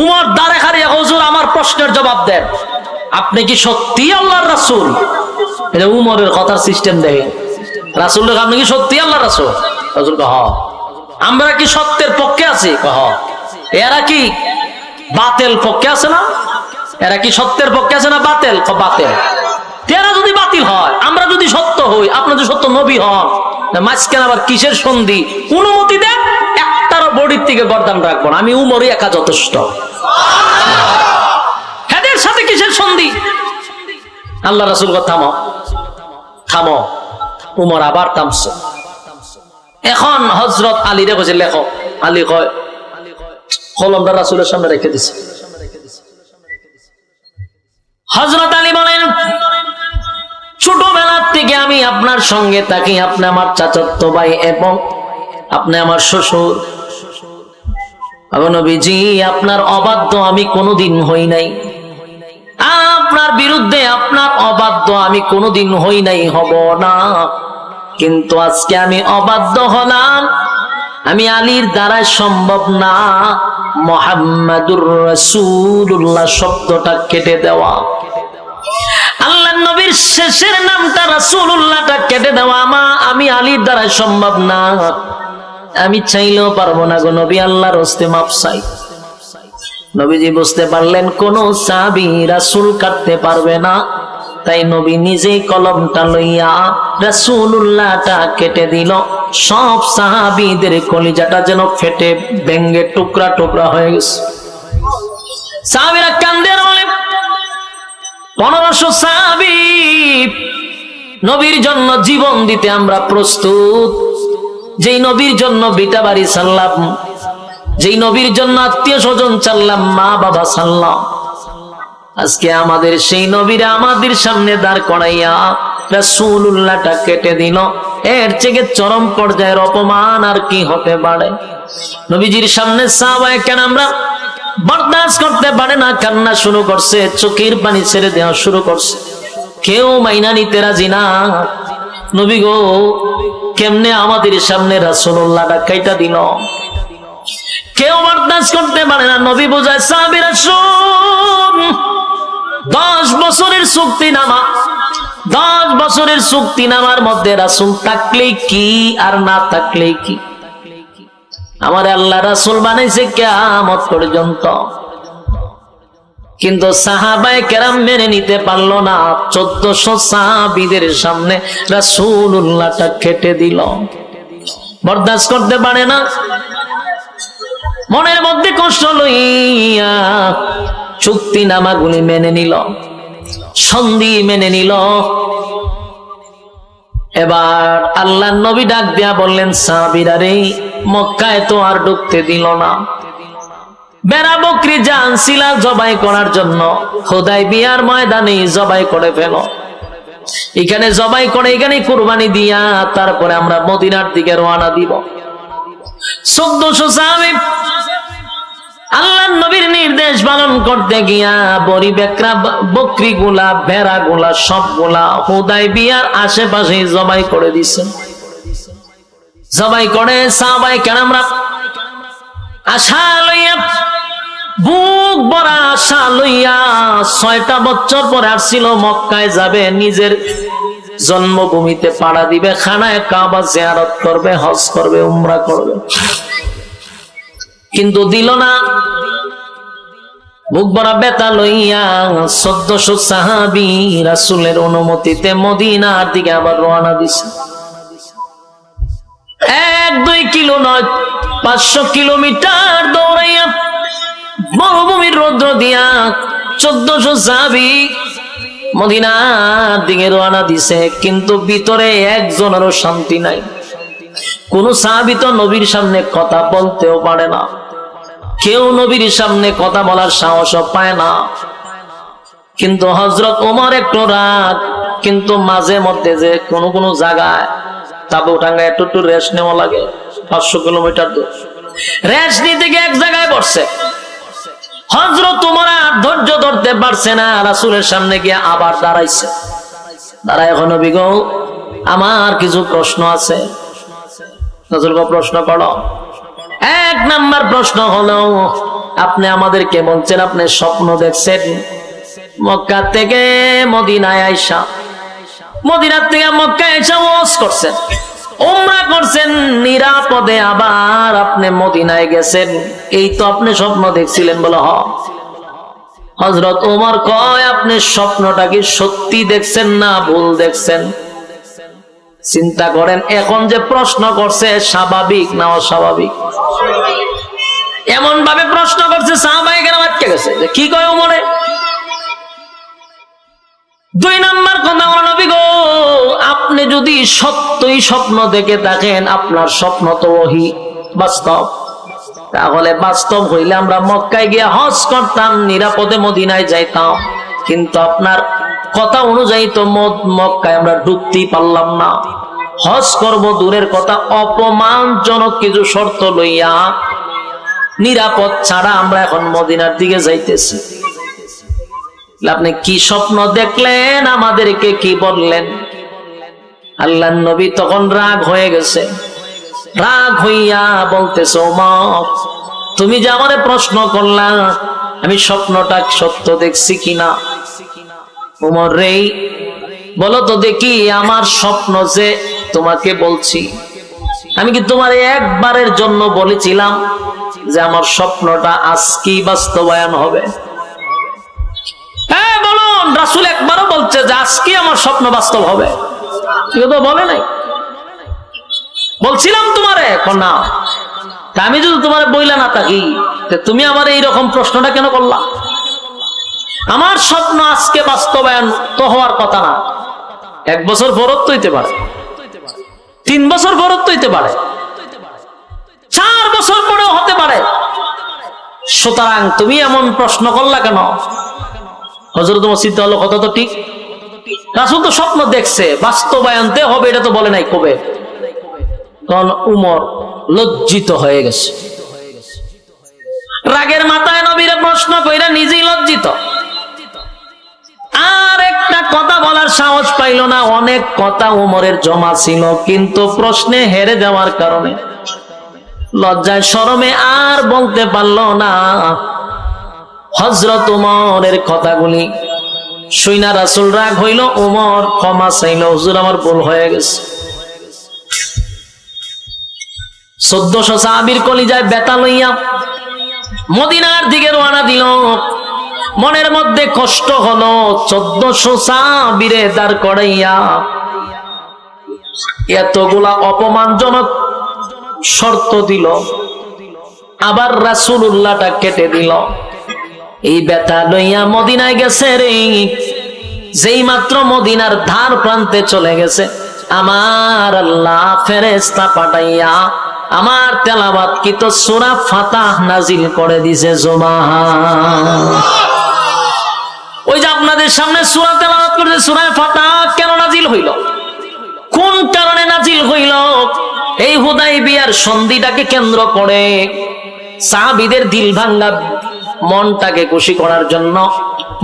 উমর দাঁড়ে খাড়িয়ে, হুজুর আমার প্রশ্নের জবাব দেন, আপনি কি সত্যি আল্লাহর রাসূল? এটা উমরের কথার সিস্টেম দেখে। রাসূল, আপনি কি সত্যি আল্লাহর রাসূল? রাসূল কহ, আমরা কি সত্যের পক্ষে আছি? কহ, এরা কি বাতিল পক্ষে আছে না? এরা কি সত্যের পক্ষে আছে না বাতিল? বাতিল। এরা যদি বাতিল হয়, আমরা যদি সত্য হই, আপনি যদি সত্য নবী হন, মাঝখানে আবার কিসের সন্ধি? অনুমতি দেন, একটারও বডির থেকে গর্দান রাখবো না, আমি উমরই একা যথেষ্ট। এদের সাথে কিসের সন্ধি? আল্লাহ রাসূল কয়, থামো থামো। উমর আবার থামছে। এখন হযরত আলী রে কইছে লেখো। আলী কয়, কলমটা রাসূলের সামনে রেখে দিছে। হযরত আলী বলেন, ছোটবেলা থেকে আমি আপনার সঙ্গে থাকি, আপনি আমার চাচাতো ভাই এবং আপনি আমার শ্বশুর। নবীজি, আপনার অবাধ্য আমি কোনোদিন হই নাই, আপনার বিরুদ্ধে আপনার অবাধ্য আমি কোনোদিন হই নাই, হব না। কিন্তু আজকে আমি অবাধ্য হলাম, আমি আলীর দ্বারা সম্ভব না মুহাম্মাদুর রাসূলুল্লাহ শব্দটা কেটে দেওয়া, আল্লাহর নবীর শেষের নামটা রাসূলুল্লাহটা কেটে দেওয়া আমি আলীর দ্বারা সম্ভব না, আমি চাইলেও পারবো না গো নবী, আল্লাহর হস্তে মাপ চাই। নবীজি বুঝতে পারলেন কোন সাহাবী রাসূল কাটতে পারবে না, তাই নবী নিজেই কলমটা লইয়া রাসূলুল্লাহটা কেটে দিল। সব সাহাবীদের কলিজাটা যেন ফেটে ভেঙে টুকরা টুকরা হয়ে গেছে। সাহাবীরা কান্দে বলে, 1500 সাহাবী, নবীর জন্য জীবন দিতে আমরা প্রস্তুত। যেই নবীর জন্য বিটা বাড়ি ছাড়লাম, যেই নবীর জন্য আত্মীয় স্বজন ছাড়লাম, মা বাবা ছাড়লাম, আজকে আমাদের সেই নবীরা আমাদের সামনে দাঁড় করাইয়া রাসূলুল্লাহটা কেটে দিল। এর থেকে চরম পর্যায়ের অপমান আর কি হতে পারে? নবীজির সামনে সাহাবায়ে কেরামরা বরদাস্ত করতে পারে না, কান্না শুরু করছে, চোখের পানি ছেড়ে দেওয়া শুরু করছে। কেউ মাইনা নিতে রাজি না। নবী গো, কেমনে আমাদের সামনে রাসূলুল্লাহটা কাইটা দিল? কেউ বরদাস্ত করতে পারে না। নবী বোঝায়, সাহাবীরা শুন, 10 বছরের চুক্তিনামা, 10 বছরের চুক্তিনামার মধ্যে রাসূল থাকলেই কি আর না থাকলেই কি, আমার আল্লাহ রাসূল বানাইছে কিয়ামত পর্যন্ত। কিন্তু সাহাবায়ে কেরাম মেনে নিতে পারলো না। 1400 সাহাবীদের সামনে রাসূলুল্লাহটা কেটে দিল, বরদাস্ত করতে পারে না। মনের মধ্যে কষ্ট লইয়া চুক্তিনামাগুলি মেনে নিল, সন্ধি মেনে নিল। এবার আল্লাহর নবী ডাক দিয়া বললেন, সাহাবীরা রে, মক্কায় তো আর ঢুকতে দিল না, বেড়া বকরি জানছিল জবাই করার জন্য, হুদায়বিয়ার ময়দানে জবাই করে ফেল। এখানে জবাই করে, এখানে কুরবানি দিয়া তারপরে আমরা মদিনার দিকে রওনা দিব। 1400 সাহাবী আল্লাহর নবীর নির্দেশ পালন করতে গিয়া বড়ি বেকরা বকরি গুলা, ভেড়া গুলা সবগুলা হুদায়বিয়ার আশেপাশে জবাই করে দিছে। জবাই করে সাহাবায়ে কেরামরা আশা লইয়া, বুক ভরা আশা লইয়া, 6টা বছর পরে আসছিল মক্কায় যাবে, নিজের জন্মভূমিতে পাড়া দিবে, খানায় কাবা জিয়ারত করবে, হজ করবে, উমরা করবে, কিন্তু দিল না। বুক ভরা ব্যথা লইয়া 1400 সাহাবী রাসূলের অনুমতিতে মদিনার দিকে আবার রওনা দিছে। 1-2 কিলো নয়, 500 কিলোমিটার দৌড়াইয়া মরুভূমির রৌদ্র দিয়া 1400 সাহাবী মদিনার দিকে রওনা দিছে। কিন্তু ভিতরে একজনেরও শান্তি নাই। কোন সাহাবী তো নবীর সামনে কথা বলতেও পারে না, কেউ নবীর সামনে কথা বলার সাহসও পায় না। কিন্তু হযরত ওমর একটু রাগ, কিন্তু মাঝে মধ্যে যে কোন জায়গায় তাবু টাঙ্গায় একটু রেস্ট নেওয়া লাগে, 500 কিলোমিটার দূর রেস্ট নিতে গিয়ে এক জায়গায় বসছে। হযরত ওমর আর ধৈর্য ধরতে পারছে না, রাসূলের সামনে গিয়ে আবার দাঁড়াইছে। দাঁড়ায়, এখন নবী গো, আমার কিছু প্রশ্ন আছে। রাসূল গো, প্রশ্ন করো। এক নাম্বার প্রশ্ন হলো, আপনি আমাদেরকে বলছেন আপনি স্বপ্ন দেখছেন মক্কা থেকে মদিনায় আইসা, মদিনা থেকে মক্কায় আইসা ওয়াজ করছেন, উমরা করছেন নিরাপদে, আবার আপনি মদিনায় গেছেন, এই তো আপনি স্বপ্ন দেখছিলেন। বলো হ। হযরত ওমর কয়, আপনি স্বপ্নটা কি সত্যি দেখছেন না ভুল দেখছেন? চিন্তা করেন, এখন যে প্রশ্ন করছে স্বাভাবিক না অস্বাভাবিক? এমন ভাবে প্রশ্ন করছে সাহাবায়ে কেরাম আটকে গেছে যে কি কয় ওমরে। দুই নাম্বার কথা হলো, নবী গো, আপনি যদি সত্যই স্বপ্ন দেখে থাকেন, আপনার স্বপ্ন তো ওহী বাস্তব, তাহলে বাস্তব হইলে আমরা মক্কায় গিয়ে হজ করতাম, নিরাপদে মদিনায় যাইতাম। কিন্তু আপনার কথা অনুযায়ী তো মক্কায় আমরা ঢুকতেই পারলাম না। হজ করব দূরের কথা, অপমানজনক কিছু শর্ত লইয়া নিরাপদ ছাড়া আমরা এখন মদিনার দিকে যাইতেছি। আপনি কি স্বপ্ন দেখলেন, আমাদেরকে কি বললেন? আল্লাহর নবী তখন রাগ হয়ে গেছে, রাগ হইয়া বলতেছে, ওমর, তুমি যে আমারে প্রশ্ন করলা আমি স্বপ্নটা সত্য দেখছি কিনা, ওমর রে বলো তো দেখি, আমার স্বপ্ন যে তোমাকে বলছি, আমি কি তোমার একবারের জন্য বলেছিলাম যে আমার স্বপ্নটা আজকেই বাস্তবায়ন হবে? হ্যাঁ বলুন, রাসূল একবারও বলছে যে আজকে আমার স্বপ্ন বাস্তব হবে? কেউ তো বলে নাই। বলছিলাম তোমারে না, আমি যদি তোমারে বইলা না থাকি, তুমি আমার এইরকম প্রশ্নটা কেন করলা? আমার স্বপ্ন আজকে বাস্তবায়ন তো হওয়ার কথা না, 1 বছর পরও তো হইতে পারে, 3 বছর পরও তো হইতে পারে, 4 বছর পরেও হতে পারে। সুতরাং তুমি এমন প্রশ্ন করলা কেন? হযরত ওমর চিন্তা হলো, কথা তো ঠিক, রাসূল তো স্বপ্ন দেখছে, বাস্তবায়নতে হবে এটা তো বলে নাই কবে। তখন উমর লজ্জিত হয়ে গেছে, রাগের মাথায় নবীরে প্রশ্ন কইরা নিজেই লজ্জিত, আর একটা কথা বলার সাহস পাইল না। অনেক কথা উমরের জমা ছিল, কিন্তু প্রশ্নে হেরে যাওয়ার কারণে লজ্জায় শরমে আর বলতে পারল না। হযরত উমরের কথাগুলি শুইনা রাসূল রাগ হইল, উমর ক্ষমা চাইল, হুজুর আমার ভুল হয়ে গেছে। 1400 সাহাবীর কলিজায় ব্যথা লইয়া মদিনার দিকে রওনা দিল। মনের মধ্যে কষ্ট হলো, 1400 সাহাবীরে দাঁড় করাইয়া এতগুলা অপমানজনক শর্ত দিল, আবার রাসূলুল্লাহটা কেটে দিল। এই ব্যথা লইয়া মদিনায় গেছে রে, যেই মাত্র মদিনার ধার প্রান্তে চলে গেছে, আমার আল্লাহ ফেরেশতা পাঠাইয়া আমার তেলাওয়াতকৃত সূরা ফাতাহ নাজিল করে দিয়েছে। সুবহানাল্লাহ। ওই যে আপনাদের সামনে সূরা তেলাওয়াত করেছে, সূরা ফাতাহ কেন নাজিল হইল, কোন কারণে নাজিল হইল? এই হুদাইবিয়ার সন্ধিটাকে কেন্দ্র করে সাহাবীদের দিল ভাঙ্গা মনটাকে খুশি করার জন্য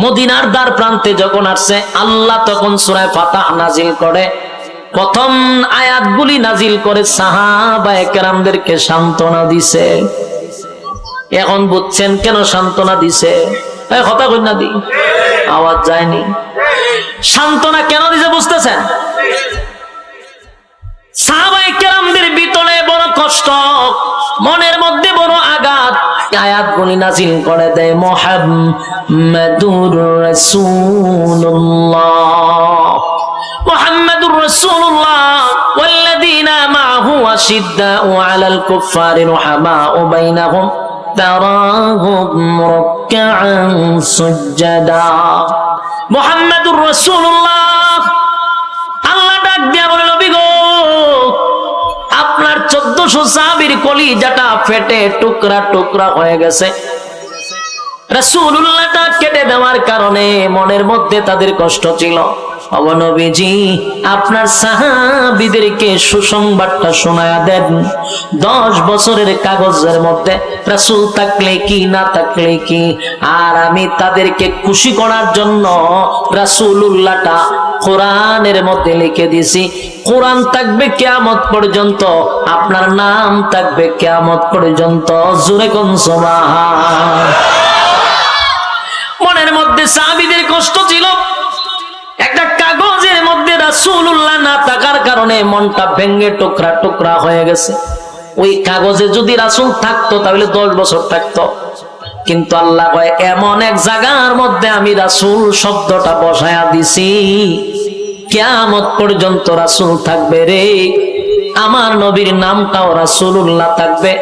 মদিনার দ্বার প্রান্তে যখন আসছে, আল্লাহ তখন সূরা ফাতাহ নাজিল করে। প্রথম আয়াতগুলি নাজিল করে সাহাবায়ে কেরামদেরকে সান্ত্বনা দিছে। এখন বুঝছেন কেন সান্ত্বনা দিছে? কথা কই না দি, আওয়াজ যায়নি। সান্ত্বনা কেন দিছে বুঝতেছেন? সাহাবায়ে কেরামদের ভিতরে বড় কষ্ট, মনের মধ্যে বড় আঘাত। আয়াতগুলি নাজিল করে দেয় মুহাম্মাদুর রাসূলুল্লাহ, মুহাম্মাদুর রাসূলুল্লাহ ওয়াল্লাযীনা মা'হু আশিদ্দাউ আলাল কুফফারি রুহামাউ বাইনাহুম তারাহুম রুকআন সুজদা। মুহাম্মাদুর রাসূলুল্লাহ, আল্লাহ ডাক দিয়া বলে, নবী গো, আপনার 1400 সাহাবীর কলিজাটা ফেটে টুকরা টুকরা হয়ে গেছে। রাসূলুল্লাহটা কেটে দেওয়ার কারণে মনের মধ্যে তাদের কষ্ট ছিল। ও নবীজি আপনার সাহাবীদেরকে সুসংবাদটা শোনায়া দেন 10 বছরের কাগজের মধ্যে রাসূল থাকলে কি না থাকলে কি, আর আমি তাদেরকে খুশি করার জন্য রাসূলুল্লাহটা কোরআনের মধ্যে লিখে দিছি। কোরআন থাকবে কিয়ামত পর্যন্ত, আপনার নাম থাকবে কিয়ামত পর্যন্ত। জোরে কোন সুবহান। মনের মধ্যে সাহাবীদের কষ্ট ছিল, একটা কাগজের মধ্যে রাসূলুল্লাহ না থাকার কারণে মনটা ভেঙে টুকরা টুকরা হয়ে গেছে। ওই কাগজে যদি রাসূল থাকতো তাহলে 10 বছর থাকতো, কিন্তু আল্লাহ কয় এমন এক জায়গার মধ্যে আমি রাসূল শব্দটা বসায়া দিছি, কিয়ামত পর্যন্ত রাসূল থাকবে রে, আমার নবীর নামটাও রাসূলুল্লাহ থাকবে।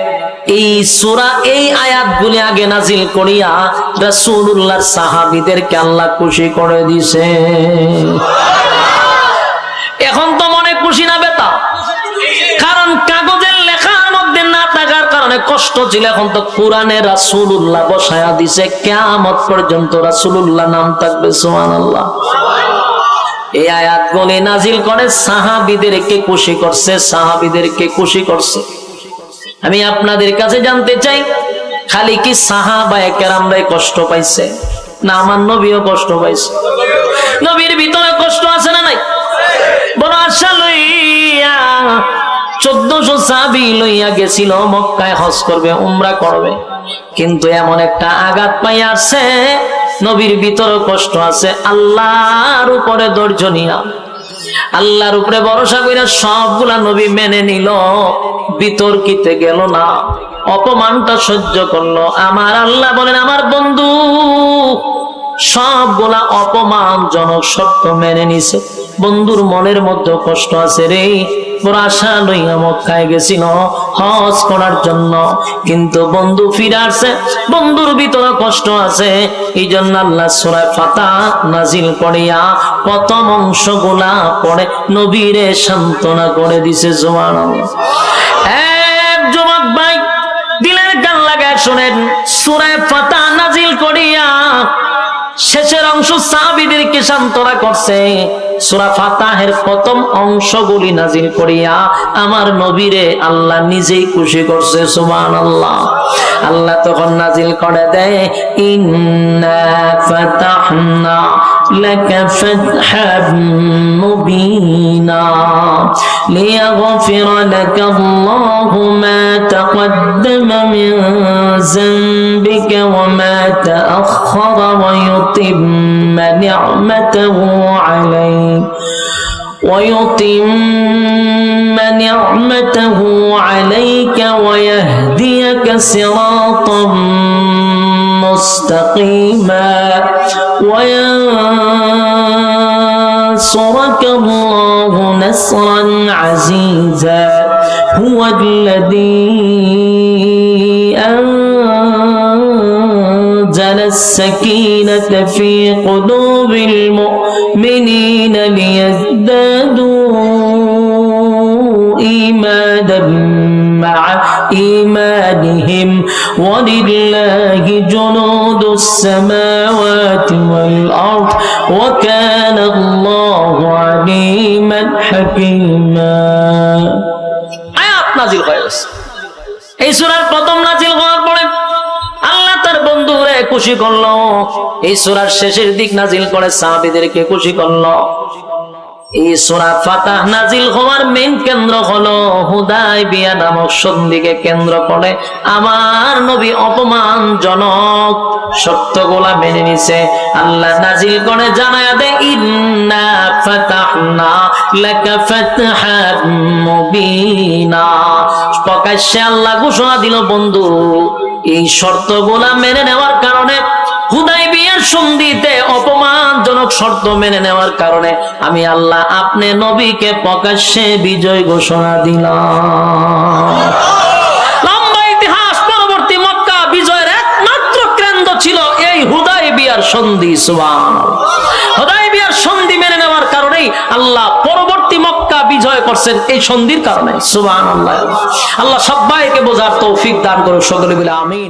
এই সূরা এই আয়াতগুলি আগে নাজিল করিয়া রাসূলুল্লাহর সাহাবীদেরকে আল্লাহ খুশি করে দিয়েছে। এখন তো মনে খুশি না বেতা, কারণ কাগজের লেখার মধ্যে না থাকার কারণে কষ্ট ছিল। এখন তো কোরআনে রাসূলুল্লাহ বসায়া দিছে, কিয়ামত পর্যন্ত রাসূলুল্লাহ নাম থাকবে। সুবহানাল্লাহ। এই আয়াতগুলি নাজিল করে সাহাবীদেরকে খুশি করছে, সাহাবীদেরকে খুশি করছে। আমি আপনাদের কাছে জানতে চাই, খালি কি সাহাবায়ে কেরামরাই কষ্ট পাইছে, না আমার নবীও কষ্ট পাইছে? নবীর ভিতরে কষ্ট আছে না নাই? বড় আশা লইয়া 1400 সাহাবী লইয়া গেছিল মক্কায় হজ করবে, উমরা করবে, কিন্তু এমন একটা আঘাত পাই আসছে, নবীর ভিতরে কষ্ট আছে। আল্লাহর উপরে ধৈর্য নিয়া, আল্লাহর উপরে ভরসা কইরা সবগুলা নবী মেনে নিল, বিতর্কিতে গেল না, অপমানটা সহ্য করলো। আমার আল্লাহ বলেন আমার বন্ধু সবগুলা অপমানজনক সত্য মেনে নিছে, বন্ধুর মনের মধ্যে কষ্ট আছে রে। বড় আশা লইয়া মক্কায় গেছিল হজ করার জন্য, কিন্তু বন্ধু ফিরে আসছে, বন্ধুর ভিতরে কষ্ট আছে। এই জন্য আল্লাহ সূরা ফাতিহা নাজিল করিয়া প্রথম অংশগুলা পড়ে নবীরে সান্ত্বনা করে দিছে। সুবহানাল্লাহ। এক যুবক ভাই দিলের গান লাগায় শুনেন, সূরা ফাতিহা নাজিল করিয়া শেষের অংশ সাহাবীদেরকে সান্ত্বনা করছে। সূরা ফাতিহার প্রথম অংশগুলি নাজিল করিয়া আমার নবীরে আল্লাহ নিজেই খুশি করছে। সুবহানাল্লাহ। আল্লাহ তখন নাজিল করে দেয়, ইন্না ফাতাহনা লাকা ফাতহাম মুবিনা লিয়াগফিরা লাকা আল্লাহু মা তাকদ্দামা মিন যানবিকা ওয়া মা তাআখারা ওয়া ইউতিম্মা নি'মাতাহু আলাইকা ويتم نعمته عليك ويهديك صراطا مستقيما وينصرك الله نصرا عزيزا هو الذي أنزل السكينة في قلوب المؤمنين ليزدادوا إيمانا مع إيمانهم ولله جنود السماوات والأرض وكان الله عليما حكيما। আয়াত নাজিল হয়েছে, এই সূরার প্রথম নাজিল হওয়ার পরে আল্লাহ তার বন্ধুরে খুশি করলো। এই সূরার শেষের দিক নাজিল করে সাহাবীদেরকে খুশি করলো। এই সূরা ফাতিহা নাজিল হওয়ার মেইন কেন্দ্র হলো হুদায়বিয়া নামক সন্ধিকে কেন্দ্র করে আমার নবী অপমানজনক সত্যগুলা মেনে নিছে। আল্লাহ নাজিল করে জানায়া দেয়, ইন্না ফাতাহনা লাকা ফাতহাম মুবিনা। প্রকাশ্যে আল্লাহ ঘোষণা দিল, বন্ধু এই শর্তগুলা মেনে নেওয়ার কারণে, হুদায়বিয়ার সন্ধিতে অপমানজনক শর্ত মেনে নেওয়ার কারণে আমি আল্লাহ আপনি নবীকে প্রকাশ্যে বিজয় ঘোষণা দিলাম। লম্বা ইতিহাস, পরবর্তী মক্কা বিজয়ের একমাত্র কেন্দ্র ছিল এই হুদায়বিয়ার সন্ধি। সুবহানাল্লাহ। হুদায়বিয়ার সন্ধি মেনে নেওয়ার কারণেই আল্লাহ পরবর্তী মক্কা বিজয় করছেন, এই সন্ধির কারণে। সুবহানাল্লাহ। আল্লাহ সবাইকে বোঝার তৌফিক দান করুন, সকলে বলে আমিন।